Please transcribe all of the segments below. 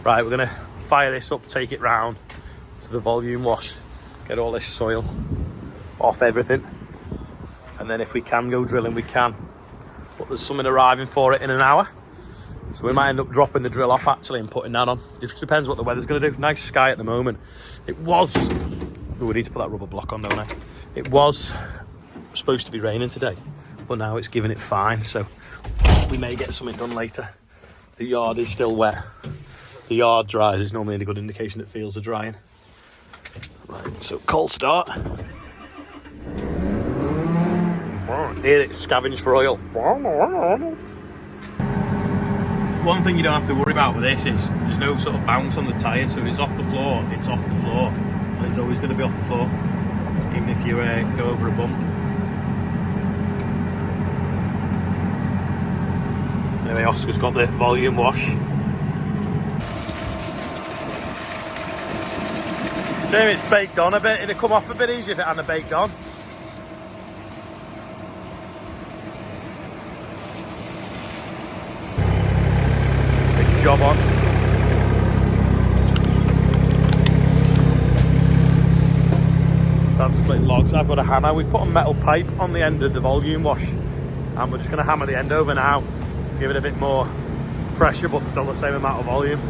Right, we're gonna fire this up, take it round to the volume wash, get all this soil off everything, and then if we can go drilling, we can. But there's something arriving for it in an hour, so we might end up dropping the drill off actually and putting that on. It just depends what the weather's going to do. Nice sky at the moment. It was... Oh, we need to put that rubber block on, don't I? It was supposed to be raining today, but now it's giving it fine, so we may get something done later. The yard is still wet. The yard dries. It's normally a good indication that fields are drying. Right, so cold start. Here it scavenged for oil. One thing you don't have to worry about with this is there's no sort of bounce on the tyre, so if it's off the floor, it's off the floor. And it's always going to be off the floor, even if you go over a bump. Anyway, Oscar's got the volume wash. Shame it's baked on a bit. It'd come off a bit easier if it hadn't baked on. Big job on. That's split logs. I've got a hammer. We put a metal pipe on the end of the volume wash, and we're just going to hammer the end over now to give it a bit more pressure, but still the same amount of volume.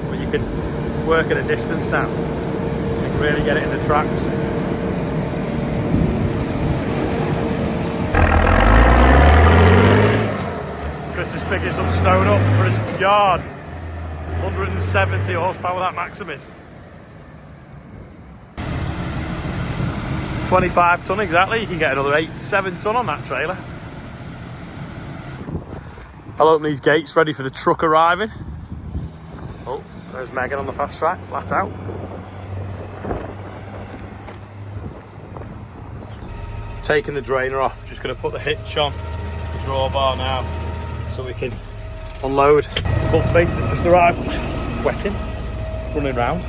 But you can work at a distance now. You can really get it in the tracks. Chris is picking some stone up for his yard. 170 horsepower that Maxim is. 25 tonne exactly. You can get another 7 tonne on that trailer. I'll open these gates ready for the truck arriving. Oh, there's Megan on the fast track, flat out. Taking the drainer off, just going to put the hitch on the drawbar now so we can unload the cultivator that's just arrived. Sweating, running round.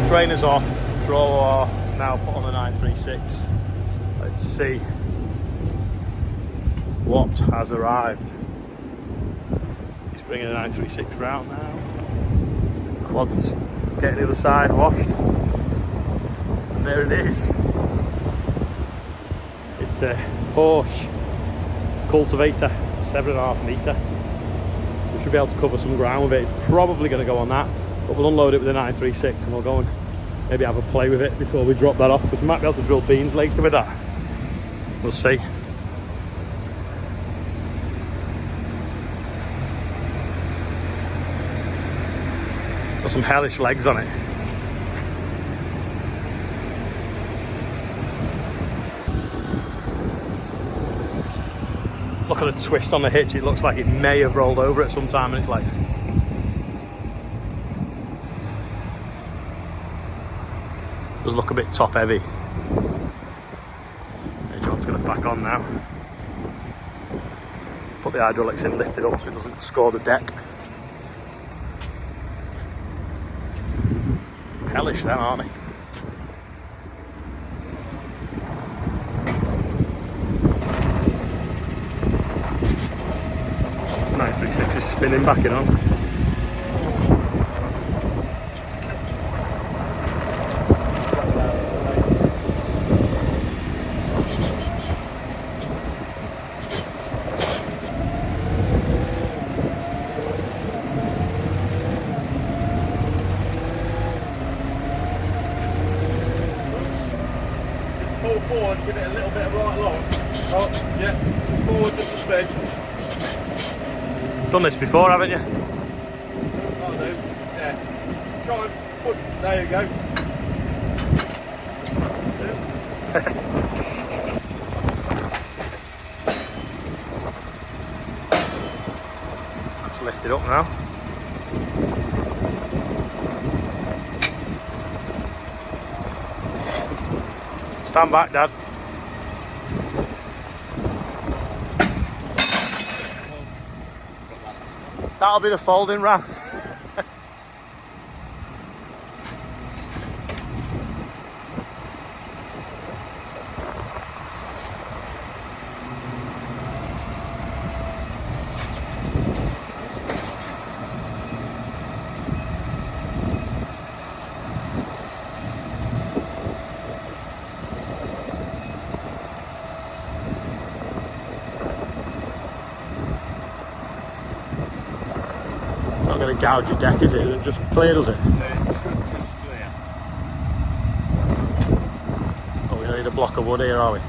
Drainer's off, drawbar now put on the 936. Let's see what has arrived. He's bringing the 936 round now. Quad's getting the other side washed. And there it is. It's a Porsche Cultivator, 7.5 metre. So we should be able to cover some ground with it. It's probably going to go on that, but we'll unload it with the 936 and we'll go and maybe have a play with it before we drop that off, because we might be able to drill beans later with that. We'll see. Got some hellish legs on it. Look at the twist on the hitch. It looks like it may have rolled over at some time in its life. Does look a bit top heavy. Hey, John's going to back on now. Put the hydraulics in, lift it up so it doesn't score the deck. Hellish then, aren't they? The 936 is spinning back in on. Forward, give it a little bit of right long. Oh, yeah, forward just a smidge. Done this before, haven't you? I'll do, yeah. Try and push, there you go. Let's lift it up now. Stand back, Dad. That'll be the folding ram. going to gouge your deck, is it? Is it just clear, does it? Oh, we need a block of wood here, are we?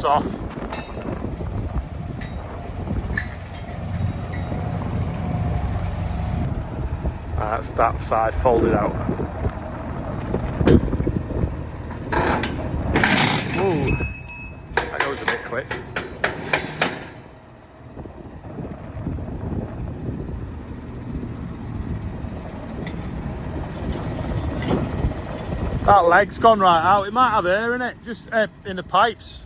Off. That's that side folded out. Ooh, that goes a bit quick. That leg's gone right out. It might have air in it, just in the pipes.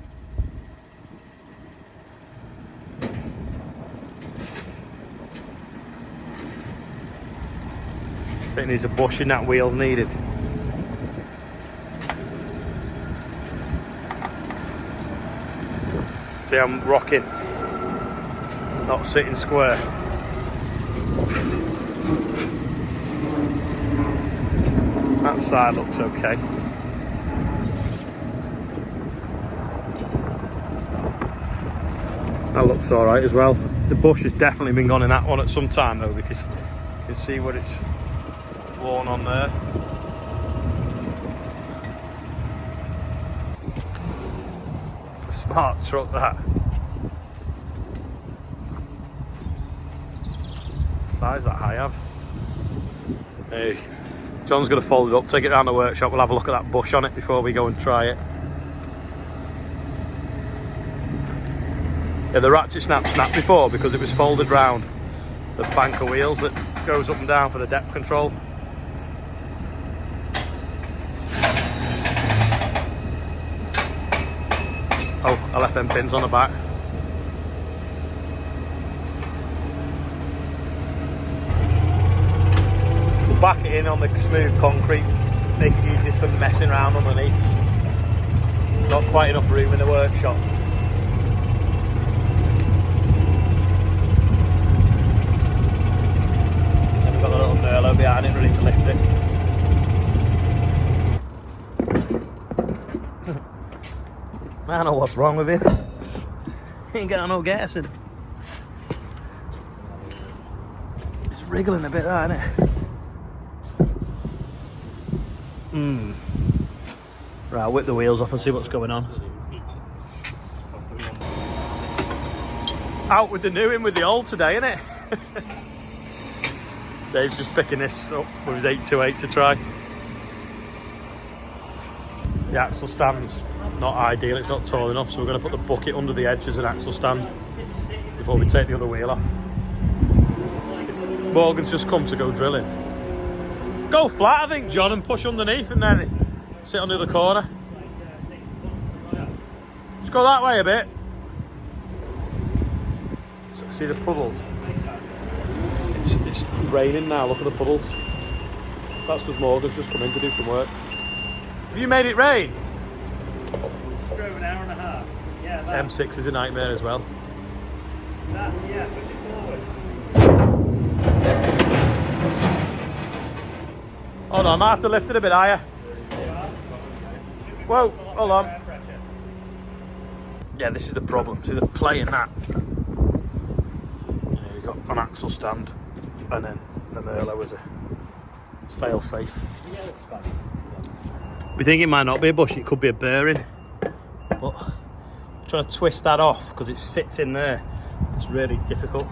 I think there's a bush in that wheel needed. See, I'm rocking, not sitting square. That side looks okay. That looks all right as well. The bush has definitely been gone in that one at some time though, because you can see what it's worn on there. A smart truck, that. Size that I have. Hey, John's going to fold it up, take it around the workshop. We'll have a look at that bush on it before we go and try it. Yeah, the ratchet snapped before because it was folded round the bank of wheels that goes up and down for the depth control. Oh, I left them pins on the back. We'll back it in on the smooth concrete, make it easier for messing around underneath. Not quite enough room in the workshop. And we've got the little Merlot behind it ready to lift it. I don't know what's wrong with it. Ain't got no gas in it. It's wriggling a bit, isn't it? Right, I'll whip the wheels off and see what's going on. Out with the new, in with the old today, innit? Dave's just picking this up with his 828 to try. The axle stand's not ideal, it's not tall enough, so we're going to put the bucket under the edge as an axle stand before we take the other wheel off. Morgan's just come to go drilling. Go flat, I think, John, and push underneath and then sit on the other corner. Just go that way a bit. See the puddle? It's raining now, look at the puddle. That's because Morgan's just come in to do some work. Have you made it rain? Drove an hour and a half. Yeah, that. M6 is a nightmare as well. That, yeah, push it forward. Hold on, I might have to lift it a bit higher. Whoa, hold on. Yeah, this is the problem. See, they're playing that. You know, you've got an axle stand and then the Merlot as a fail safe. We think it might not be a bush, it could be a bearing. But trying to twist that off because it sits in there. It's really difficult.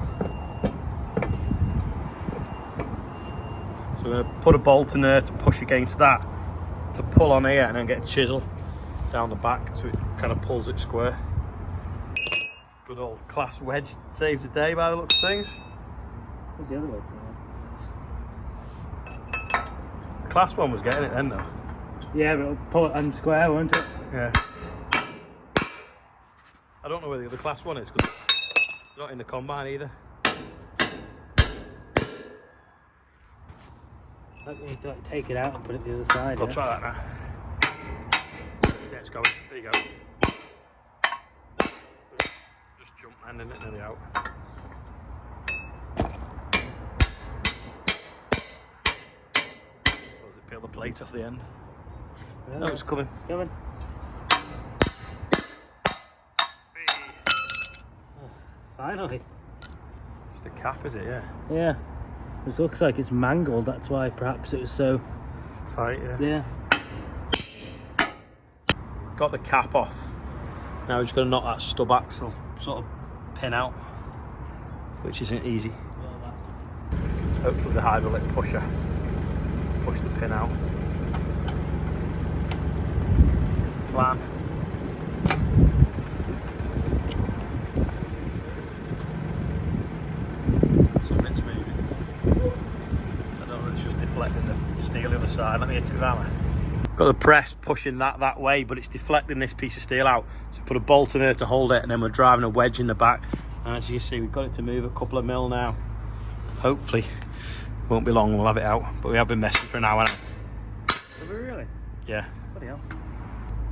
So we're going to put a bolt in there to push against that, to pull on here and then get a chisel down the back so it kind of pulls it square. Good old class wedge saves the day by the looks of things. Where's the other wedge? The class one was getting it then though. Yeah, but it'll pull it on square, won't it? Yeah. I don't know where the other class one is because it's not in the combine either. Like when you take it out and put it the other side. I'll try that now. Yeah, it's going. There you go. Just jump and in it, nearly out. Or does it peel the plate off the end? Yeah. No, it's coming. It's coming. Oh, finally. Just a cap, is it? Yeah. Yeah. This looks like it's mangled, that's why perhaps it was so Tight, yeah. yeah. Got the cap off. Now we're just going to knock that stub axle sort of pin out, which isn't easy. Hopefully the hydraulic pusher push the pin out. Here's the plan. Something's moving. I don't know, it's just deflecting the steel the other side. Let me hit it with a hammer. Got the press pushing that way, but it's deflecting this piece of steel out. So put a bolt in there to hold it, and then we're driving a wedge in the back. And as you can see, we've got it to move a couple of mil now. Hopefully, won't be long, we'll have it out. But we have been messing for an hour now. Have we really? Yeah. Bloody hell.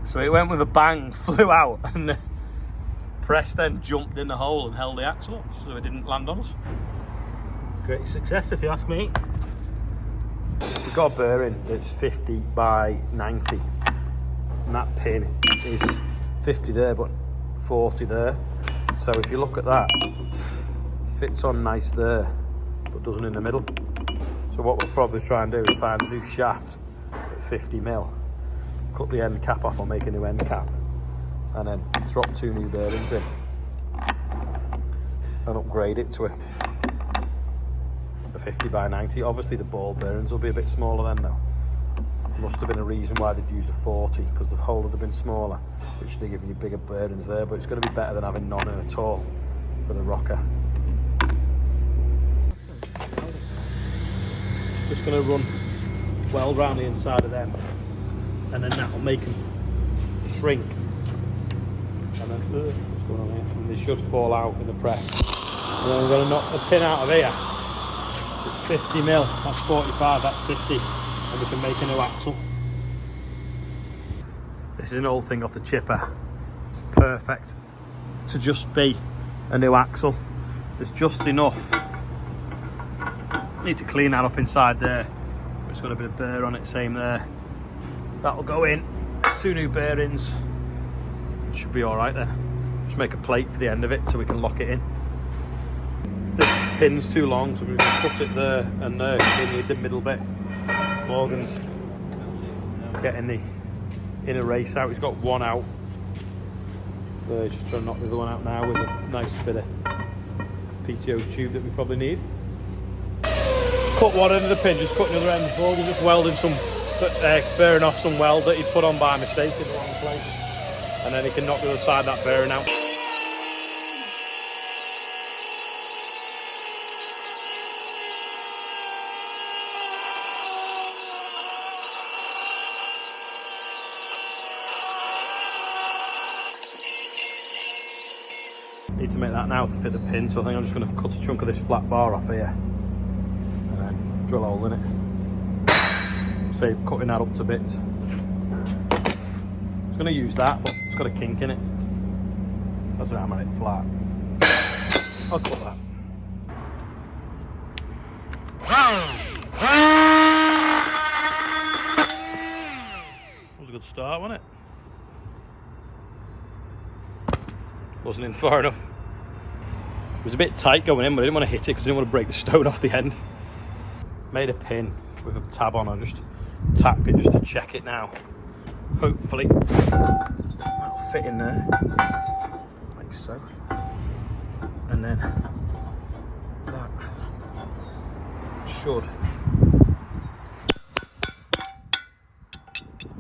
So it went with a bang, flew out, and the press then jumped in the hole and held the axle up, so it didn't land on us. Great success, if you ask me. We've got a bearing that's 50 by 90, and that pin is 50 there but 40 there. So if you look at that, it fits on nice there but doesn't in the middle. So what we'll probably try and do is find a new shaft at 50 mil, cut the end cap off or make a new end cap, and then drop 2 new bearings in and upgrade it to a 50 by 90. Obviously the ball bearings will be a bit smaller then though. Must have been a reason why they'd used a 40, because the hole would have been smaller, which would have given you bigger bearings there, but it's going to be better than having none at all for the rocker. Just going to run well round the inside of them, and then that will make them shrink, and then what's going on here? And they should fall out in the press. And then we're going to knock the pin out of here. 50 mil, that's 45, that's 50, and we can make a new axle. This is an old thing off the chipper. It's perfect to just be a new axle. There's just enough. Need to clean that up inside there. It's got a bit of burr on it, same there. That'll go in. 2 new bearings. Should be all right there. Just make a plate for the end of it so we can lock it in. This pin's too long, so we're going to put it there and there. We need the middle bit. Morgan's getting the inner race out. He's got one out. He's just trying to knock the other one out now with a nice bit of PTO tube that we probably need. Cut one end of the pin, just cut the other end. Morgan's just welding some, burring off some weld that he put on by mistake in the wrong place. And then he can knock the other side of that bearing out. Need to make that now to fit the pin, so I think I'm just going to cut a chunk of this flat bar off here and then drill a hole in it. Save cutting that up to bits. I was going to use that, but it's got a kink in it. That's why I'm on it flat. I'll cut that. That was a good start, wasn't it? Wasn't in far enough. It was a bit tight going in, but I didn't want to hit it because I didn't want to break the stone off the end. Made a pin with a tab on. I just tapped it just to check it now. Hopefully that'll fit in there, like so. And then that should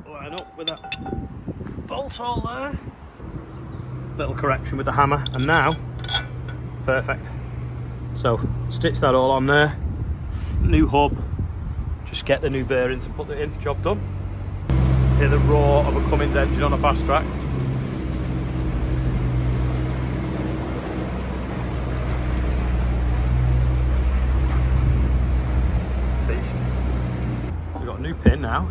line up with that bolt hole there. Little correction with the hammer, and now perfect. So stitch that all on there, new hub, just get the new bearings and put it in, job done. Hear the roar of a Cummins engine on a fast track. Beast. Got a new pin now.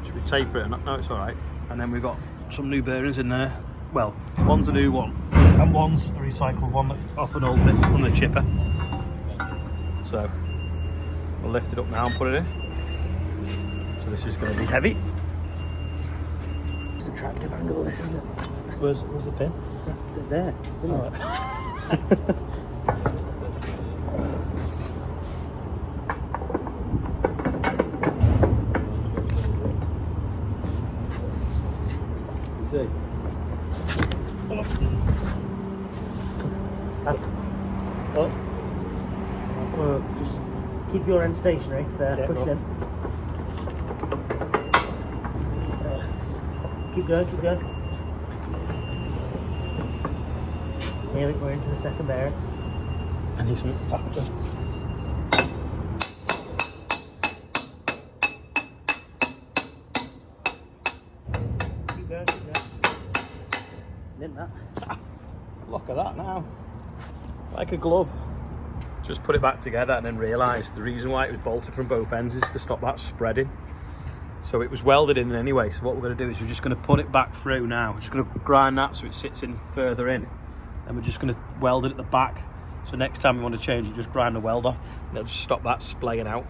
Should we taper it? No, it's all right. And then we've got some new bearings in there. Well, one's a new one and one's a recycled one off an old bit from the chipper. So we'll lift it up now and put it in. So this is going to be heavy. It's a tractive angle, this isn't it? Where's the pin? There, isn't it? See? Oh. Well, just keep your end stationary there, push it in. Keep going, keep going. Here we're into the second bearing. And he's going to tap it just. Keep going, keep going. Didn't that? Look at that now. Like a glove. Just put it back together and then realised the reason why it was bolted from both ends is to stop that spreading. So it was welded in anyway, so what we're going to do is we're just going to put it back through now. We're just going to grind that so it sits in further in. And we're just going to weld it at the back. So next time we want to change it, just grind the weld off and it'll just stop that splaying out.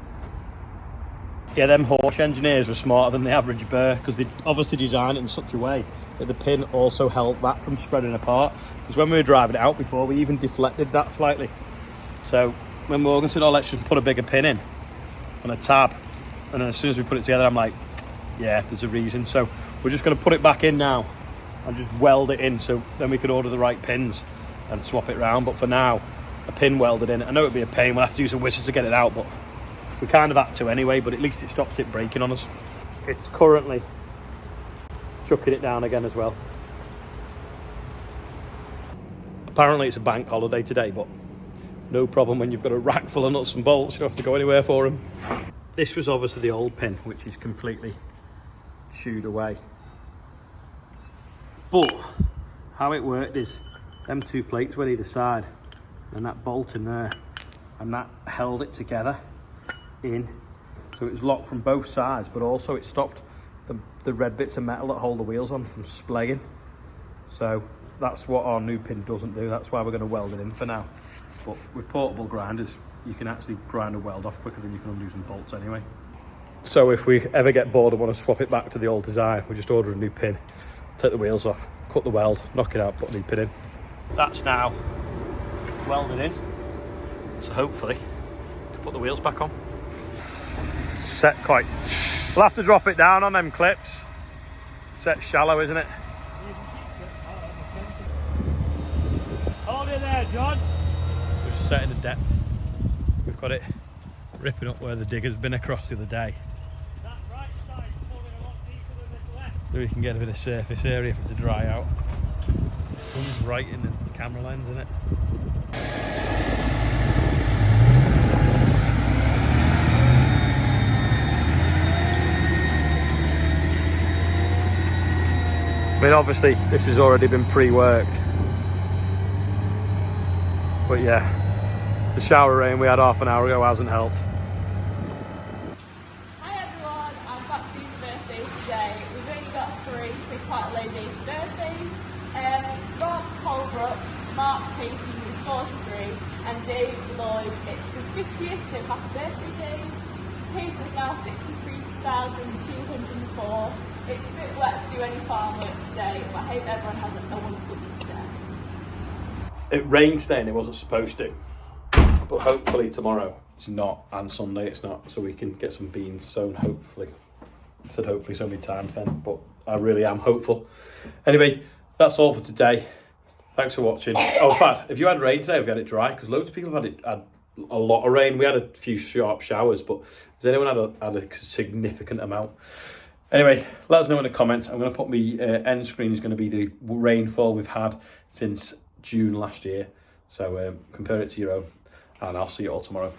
Yeah, them Horsch engineers were smarter than the average burr because they obviously designed it in such a way that the pin also held that from spreading apart. Because when we were driving it out before, we even deflected that slightly. So when Morgan said, oh, let's just put a bigger pin in on a tab, and then as soon as we put it together, I'm like, yeah, there's a reason. So we're just going to put it back in now and just weld it in so then we can order the right pins and swap it around. But for now, a pin welded in. I know it'd be a pain, we'll have to use a whistle to get it out, but we kind of had to anyway, but at least it stops it breaking on us. It's currently chucking it down again as well. Apparently it's a bank holiday today, but no problem when you've got a rack full of nuts and bolts, you don't have to go anywhere for them. This was obviously the old pin, which is completely chewed away. But how it worked is them two plates went either side and that bolt in there, and that held it together in. So it was locked from both sides, but also it stopped the red bits of metal that hold the wheels on from splaying. So that's what our new pin doesn't do. That's why we're going to weld it in for now. But with portable grinders, you can actually grind a weld off quicker than you can undo some bolts anyway. So if we ever get bored and want to swap it back to the old design, we just order a new pin, take the wheels off, cut the weld, knock it out, put a new pin in. That's now welded in. So hopefully we can put the wheels back on. Set quite... We'll have to drop it down on them clips. Set shallow, isn't it? Hold it there, John. We've set in the depth. We've got it ripping up where the digger's been across the other day. That right side's falling a lot deeper than this left. So we can get a bit of surface area for it to dry out. The sun's right in the camera lens, isn't it? I mean, obviously this has already been pre-worked, but yeah, the shower rain we had half an hour ago hasn't helped. Hi everyone, I'm back for your birthday today. We've only got 3, so quite a low day for birthdays. Rob Holbrook, Mark Casey, who's 43, and Dave Lloyd, it's his 50th, so happy birthday, Dave. Total is now 63,204. It's a bit wet to do any farm work today, but I hope everyone has a wonderful Easter. It rained today and it wasn't supposed to, but hopefully tomorrow it's not, and Sunday it's not, so we can get some beans sown, hopefully. I said hopefully so many times then, but I really am hopeful. Anyway, that's all for today. Thanks for watching. Oh, in fact, if you had rain today, have you had it dry? Because loads of people have had a lot of rain. We had a few sharp showers, but has anyone had a significant amount? Anyway, let us know in the comments. I'm going to put my end screen is going to be the rainfall we've had since June last year. So compare it to your own, and I'll see you all tomorrow.